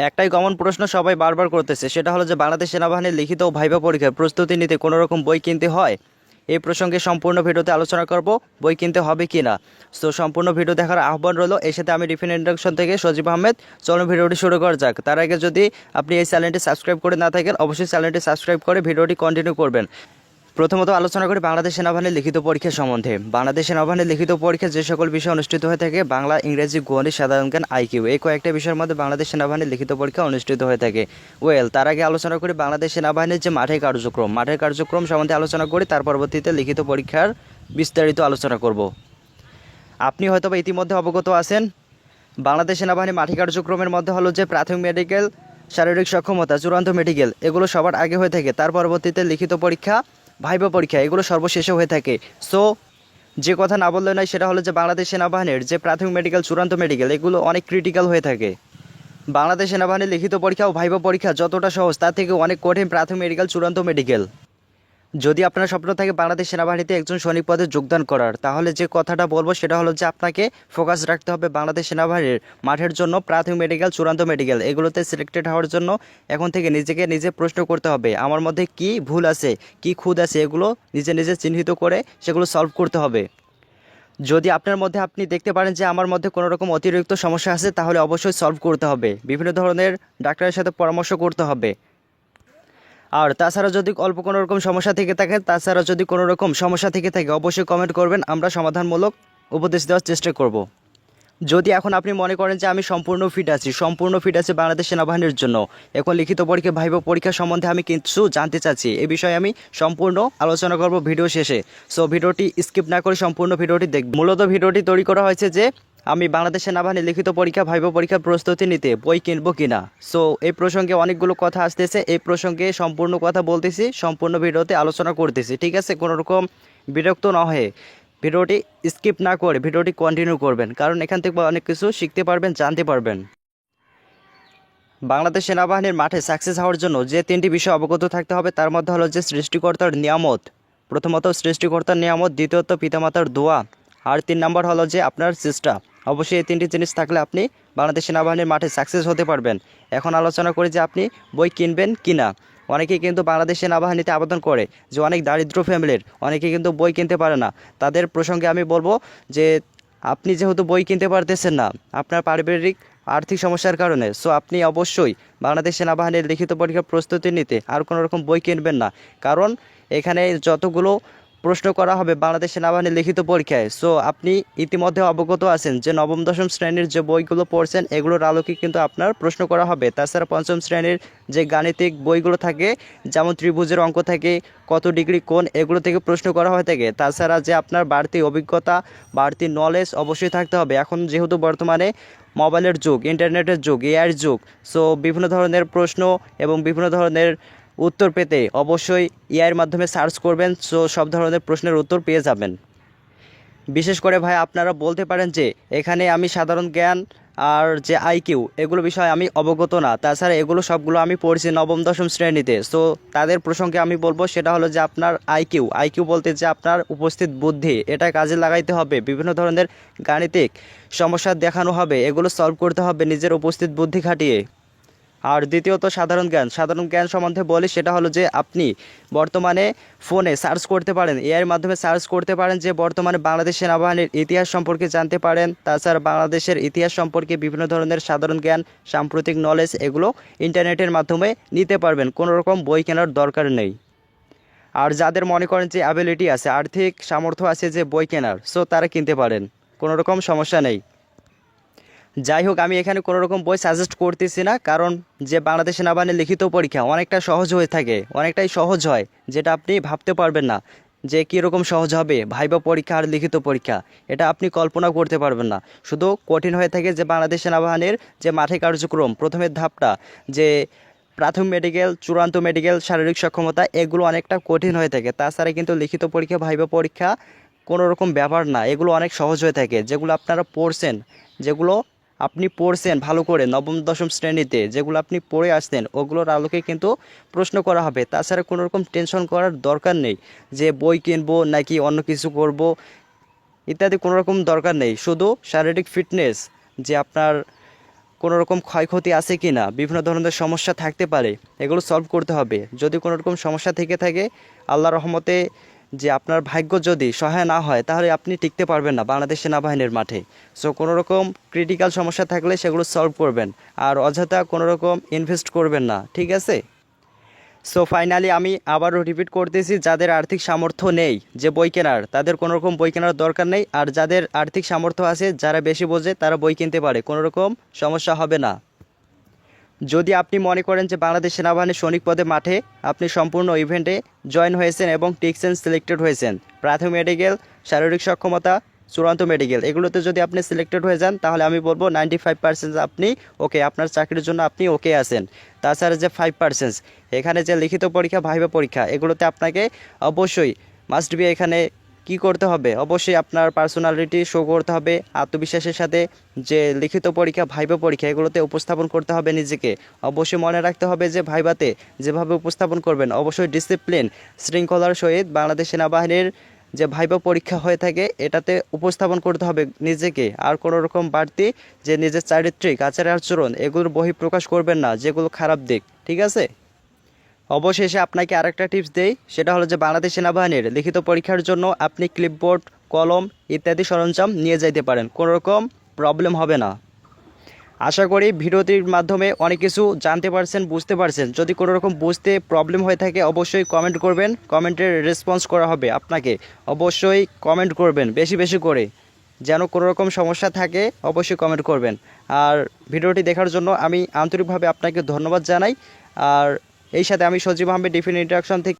একটাই কমন প্রশ্ন সবাই বারবার করতেছে, সেটা হলো যে বাংলাদেশ সেনাবাহিনীর লিখিত ও ভাইভা পরীক্ষার প্রস্তুতি নিতে কোনো রকম বই কিনতে হয়। এই প্রসঙ্গে সম্পূর্ণ ভিডিওতে আলোচনা করব বই কিনতে হবে কি না। সো সম্পূর্ণ ভিডিও দেখার আহ্বান রইল। এর সাথে আমি ডিফেন্ট ইন্ডাকশন থেকে সজীব আহমেদ। চলুন ভিডিওটি শুরু করা যাক। তার আগে যদি আপনি এই চ্যানেলটি সাবস্ক্রাইব করে না থাকেন, অবশ্যই চ্যানেলটি সাবস্ক্রাইব করে ভিডিওটি কন্টিনিউ করবেন। প্রথমত আলোচনা করি বাংলাদেশ সেনাবাহিনীর লিখিত পরীক্ষা সম্বন্ধে। বাংলাদেশ সেনাবাহিনীর লিখিত পরীক্ষা যে সকল বিষয় অনুষ্ঠিত হয়ে থাকে, বাংলা, ইংরেজি, গণিত, সাধারণ জ্ঞান, আইকিউ, এই কয়েকটা বিষয়ের মধ্যে বাংলাদেশ সেনাবাহিনীর লিখিত পরীক্ষা অনুষ্ঠিত হয়ে থাকে। তার আগে আলোচনা করি বাংলাদেশ সেনাবাহিনীর যে মাঠের কার্যক্রম সম্বন্ধে আলোচনা করি, তার পরবর্তীতে লিখিত পরীক্ষার বিস্তারিত আলোচনা করব। আপনি হয়তোবা ইতিমধ্যে অবগত আছেন, বাংলাদেশ সেনাবাহিনী মাঠে কার্যক্রমের মধ্যে হলো যে প্রাথমিক মেডিকেল, শারীরিক সক্ষমতা, চূড়ান্ত মেডিকেল, এগুলো সবার আগে হয়ে থাকে। তার পরবর্তীতে লিখিত পরীক্ষা, ভাইভা পরীক্ষা, এগুলো সর্বশেষে হয়ে থাকে। সো যে কথা না বললে নয়, সেটা হলো যে বাংলাদেশ সেনাবাহিনীর যে প্রাথমিক মেডিকেল, চূড়ান্ত মেডিকেল, এগুলো অনেক ক্রিটিক্যাল হয়ে থাকে। বাংলাদেশ সেনাবাহিনীর লিখিত পরীক্ষা ও ভাইভা পরীক্ষা যতটা সহজ, তার থেকে অনেক কঠিন প্রাথমিক মেডিকেল, চূড়ান্ত মেডিকেল। যদি আপনার স্বপ্ন থাকে বাংলাদেশ সেনাবাহিনীতে একজন সৈনিক পদে যোগদান করার, তাহলে যে কথাটা বলবো সেটা হলো যে আপনাকে ফোকাস রাখতে হবে বাংলাদেশ সেনাবাহিনীর মাঠের জন্য প্রাথমিক মেডিকেল, চূড়ান্ত মেডিকেল, এগুলোতে সিলেক্টেড হওয়ার জন্য এখন থেকে নিজেকে নিজে প্রশ্ন করতে হবে, আমার মধ্যে কি ভুল আছে, কি খুঁত আছে, এগুলো নিজে নিজে চিহ্নিত করে সেগুলো সলভ করতে হবে। যদি আপনার মধ্যে আপনি দেখতে পারেন যে আমার মধ্যে কোনো রকম অতিরিক্ত সমস্যা আছে, তাহলে অবশ্যই সলভ করতে হবে, বিভিন্ন ধরনের ডাক্তারের সাথে পরামর্শ করতে হবে। আর তাছাড়া যদি অল্প কোনো রকম সমস্যা থেকে থাকে, অবশ্যই কমেন্ট করবেন, আমরা সমাধানমূলক উপদেশ দেওয়ার চেষ্টা করব। যদি এখন আপনি মনে করেন যে আমি সম্পূর্ণ ফিট আছি বাংলাদেশ সেনাবাহিনীর জন্য, এখন লিখিত পরীক্ষা, ভাইভা পরীক্ষা সম্বন্ধে আমি কিছু জানতে চাচ্ছি, এই বিষয়ে আমি সম্পূর্ণ আলোচনা করব ভিডিও শেষে। সো ভিডিওটি স্কিপ না করে সম্পূর্ণ ভিডিওটি দেখব। মূলত ভিডিওটি তৈরি করা হয়েছে যে আমি বাংলাদেশ সেনাবাহিনীর লিখিত পরীক্ষা, ভাইভা পরীক্ষার প্রস্তুতি নিতে বই কিনবো কিনা। সো এই প্রসঙ্গে অনেকগুলো কথা আসতেছে, এই প্রসঙ্গে সম্পূর্ণ কথা বলতেছি, সম্পূর্ণ ভিডিওতে আলোচনা করতেছি, ঠিক আছে? কোনো রকম বিরক্ত না হয়ে ভিডিওটি স্কিপ না করে ভিডিওটি কন্টিনিউ করবেন, কারণ এখান থেকে অনেক কিছু শিখতে পারবেন, জানতে পারবেন। বাংলাদেশ সেনাবাহিনীর মাঠে সাকসেস হওয়ার জন্য যে তিনটি বিষয় অবগত থাকতে হবে, তার মধ্যে হলো যে সৃষ্টিকর্তার নিয়ামত, প্রথমত সৃষ্টিকর্তার নিয়ামত, দ্বিতীয়ত পিতামাতার দোয়া, আর 3 নম্বর হলো যে আপনার চেষ্টা। অবশ্যই এই তিনটি জিনিস থাকলে আপনি বাংলাদেশ সেনাবাহিনীর মাঠে সাকসেস হতে পারবেন। এখন আলোচনা করি যে আপনি বই কিনবেন কিনা। অনেকেই কিন্তু বাংলাদেশ সেনাবাহিনীতে আবেদন করে, যে অনেক দারিদ্র ফ্যামিলির, অনেকে কিন্তু বই কিনতে পারে না। তাদের প্রসঙ্গে আমি বলবো যে আপনি যেহেতু বই কিনতে পারতেছেন না আপনার পারিবারিক আর্থিক সমস্যার কারণে, সো আপনি অবশ্যই বাংলাদেশ সেনাবাহিনীর লিখিত পরীক্ষার প্রস্তুতি নিতে আর কোনো রকম বই কিনবেন না। কারণ এখানে যতগুলো প্রশ্ন করা হবে বাংলাদেশ সেনাবাহিনীর লিখিত পরীক্ষায়, সো আপনি ইতিমধ্যে অবগত আছেন যে নবম দশম শ্রেণীর যে বইগুলো পড়ছেন, এগুলোর আলোকে কিন্তু আপনার প্রশ্ন করা হবে। তাছাড়া পঞ্চম শ্রেণীর যে গাণিতিক বইগুলো থাকে, যেমন ত্রিভুজের অঙ্ক থাকে, কত ডিগ্রি কোণ, এগুলো থেকে প্রশ্ন করা হয়ে থাকে। তাছাড়া যে আপনার বাড়তি অভিজ্ঞতা, বাড়তি নলেজ অবশ্যই থাকতে হবে। এখন যেহেতু বর্তমানে মোবাইলের যুগ, ইন্টারনেটের যুগ, এআইয়ের যুগ, সো বিভিন্ন ধরনের প্রশ্ন এবং বিভিন্ন ধরনের উত্তর পেতে অবশ্যই এআইয়ের মাধ্যমে সার্চ করবেন, সো সব ধরনের প্রশ্নের উত্তর পেয়ে যাবেন। বিশেষ করে ভাই আপনারা বলতে পারেন যে এখানে আমি সাধারণ জ্ঞান আর যে আইকিউ, এগুলো বিষয়ে আমি অবগত না। তাছাড়া এগুলো সবগুলো আমি পড়ছি নবম দশম শ্রেণীতে। সো তাদের প্রসঙ্গে আমি বলবো সেটা হলো যে আপনার আইকিউ বলতে যে আপনার উপস্থিত বুদ্ধি, এটা কাজে লাগাইতে হবে। বিভিন্ন ধরনের গাণিতিক সমস্যা দেখানো হবে, এগুলো সলভ করতে হবে নিজের উপস্থিত বুদ্ধি খাটিয়ে। আর দ্বিতীয়ত সাধারণ জ্ঞান সম্বন্ধে বলি, সেটা হলো যে আপনি বর্তমানে ফোনে সার্চ করতে পারেন, এআইয়ের মাধ্যমে সার্চ করতে পারেন যে বর্তমানে বাংলাদেশ সেনাবাহিনীর ইতিহাস সম্পর্কে জানতে পারেন। তাছাড়া বাংলাদেশের ইতিহাস সম্পর্কে বিভিন্ন ধরনের সাধারণ জ্ঞান, সাম্প্রতিক নলেজ, এগুলো ইন্টারনেটের মাধ্যমে নিতে পারবেন, কোনো রকম বই কেনার দরকার নেই। আর যাদের মনে করেন যে অ্যাবিলিটি আছে, আর্থিক সামর্থ্য আছে যে বই কেনার, সো তারা কিনতে পারেন, কোনো রকম সমস্যা নেই। যাই হোক, আমি এখানে কোনো রকম বই সাজেস্ট করতেছি না, কারণ যে বাংলাদেশ সেনাবাহিনীর লিখিত পরীক্ষা অনেকটা সহজ হয়ে থাকে, অনেকটাই সহজ হয়, যেটা আপনি ভাবতে পারবেন না যে কীরকম সহজ হবে ভাইভা পরীক্ষা আর লিখিত পরীক্ষা, এটা আপনি কল্পনা করতে পারবেন না। শুধু কঠিন হয়ে থাকে যে বাংলাদেশ সেনাবাহিনীর যে মাঠে কার্যক্রম, প্রথমের ধাপটা যে প্রাথমিক মেডিকেল, চূড়ান্ত মেডিকেল, শারীরিক সক্ষমতা, এগুলো অনেকটা কঠিন হয়ে থাকে। তাছাড়া কিন্তু লিখিত পরীক্ষা, ভাইভা পরীক্ষা কোনো রকম ব্যাপার না, এগুলো অনেক সহজ হয়ে থাকে। যেগুলো আপনারা পড়ছেন, যেগুলো আপনি পড়ছেন ভালো করে নবম দশম শ্রেণীতে, যেগুলো আপনি পড়ে আসছেন, ওগুলোর আলোকে কিন্তু প্রশ্ন করা হবে। তাছাড়া কোনো রকম টেনশন করার দরকার নেই যে বই কিনবো নাকি অন্য কিছু করব ইত্যাদি, কোনো রকম দরকার নেই। শুধু শারীরিক ফিটনেস, যে আপনার কোনো রকম ক্ষয়ক্ষতি আছে কি না, বিভিন্ন ধরনের সমস্যা থাকতে পারে, এগুলো সলভ করতে হবে। যদি কোনো রকম সমস্যা থেকে থাকে, আল্লাহর রহমতে যে আপনার ভাগ্য যদি সহায় না হয়, তাহলে আপনি টিকতে পারবেন না বাংলাদেশ সেনাবাহিনীর মাঠে। সো কোনো রকম ক্রিটিক্যাল সমস্যা থাকলে সেগুলো সলভ করবেন, আর অযথা কোনো রকম ইনভেস্ট করবেন না, ঠিক আছে? সো ফাইনালি আমি আবারও রিপিট করতেছি, যাদের আর্থিক সামর্থ্য নেই যে বই কেনার, তাদের কোনো রকম বই কেনার দরকার নেই। আর যাদের আর্থিক সামর্থ্য আছে, যারা বেশি বোঝে, তারা বই কিনতে পারে, কোনো রকম সমস্যা হবে না। যদি আপনি মনে করেন যে বাংলাদেশ সেনাবাহিনীর সৈনিক পদে মাঠে আপনি সম্পূর্ণ ইভেন্টে জয়েন হয়েছেন এবং টিকসেন সিলেক্টেড হয়েছেন, প্রাথমিক মেডিকেল, শারীরিক সক্ষমতা, চূড়ান্ত মেডিকেল, এগুলোতে যদি আপনি সিলেক্টেড হয়ে যান, তাহলে আমি বলবো 95% আপনি ওকে, আপনার চাকরির জন্য আপনি ওকে আছেন। তাছাড়া যে 5% এখানে যে লিখিত পরীক্ষা, ভাইভা পরীক্ষা, এগুলোতে আপনাকে অবশ্যই মাস্ট বি এখানে কি করতে হবে, অবশ্যই আপনার পার্সোনালিটি শো করতে হবে, আত্মবিশ্বাসের সাথে যে লিখিত পরীক্ষা, ভাইভা পরীক্ষা, এগুলোতে উপস্থাপন করতে হবে নিজেকে। অবশ্যই মনে রাখতে হবে যে ভাইভাতে যেভাবে উপস্থাপন করবেন, অবশ্যই ডিসিপ্লিন, শৃঙ্খলার সহিত বাংলাদেশ সেনাবাহিনীর যে ভাইভা পরীক্ষা হয়ে থাকে, এটাতে উপস্থাপন করতে হবে নিজেকে। আর কোনো রকম বাড়তি যে নিজের চারিত্রিক আচার আচরণ, এগুলোর বহিঃপ্রকাশ করবেন না, যেগুলো খারাপ দিক, ঠিক আছে? অবশেষে আপনাকে আরেকটা টিপস দেই, সেটা হলো যে বাংলাদেশ সেনাবাহিনীর লিখিত পরীক্ষার জন্য আপনি ক্লিপবোর্ড, কলম ইত্যাদি সরঞ্জাম নিয়ে যাইতে পারেন, কোনো রকম প্রবলেম হবে না। আশা করি ভিডিওটির মাধ্যমে অনেক কিছু জানতে পারছেন, বুঝতে পারছেন। যদি কোনো রকম বুঝতে প্রবলেম হয়ে থাকে, অবশ্যই কমেন্ট করবেন, কমেন্টের রেসপন্স করা হবে আপনাকে। অবশ্যই কমেন্ট করবেন বেশি বেশি করে, যেন কোনো রকম সমস্যা থাকে, অবশ্যই কমেন্ট করবেন। আর ভিডিওটি দেখার জন্য আমি আন্তরিকভাবে আপনাকে ধন্যবাদ জানাই। আর এই সাথে আমি সজীব আহমেদ ডিফেন্স ইন্টারাকশন থেকে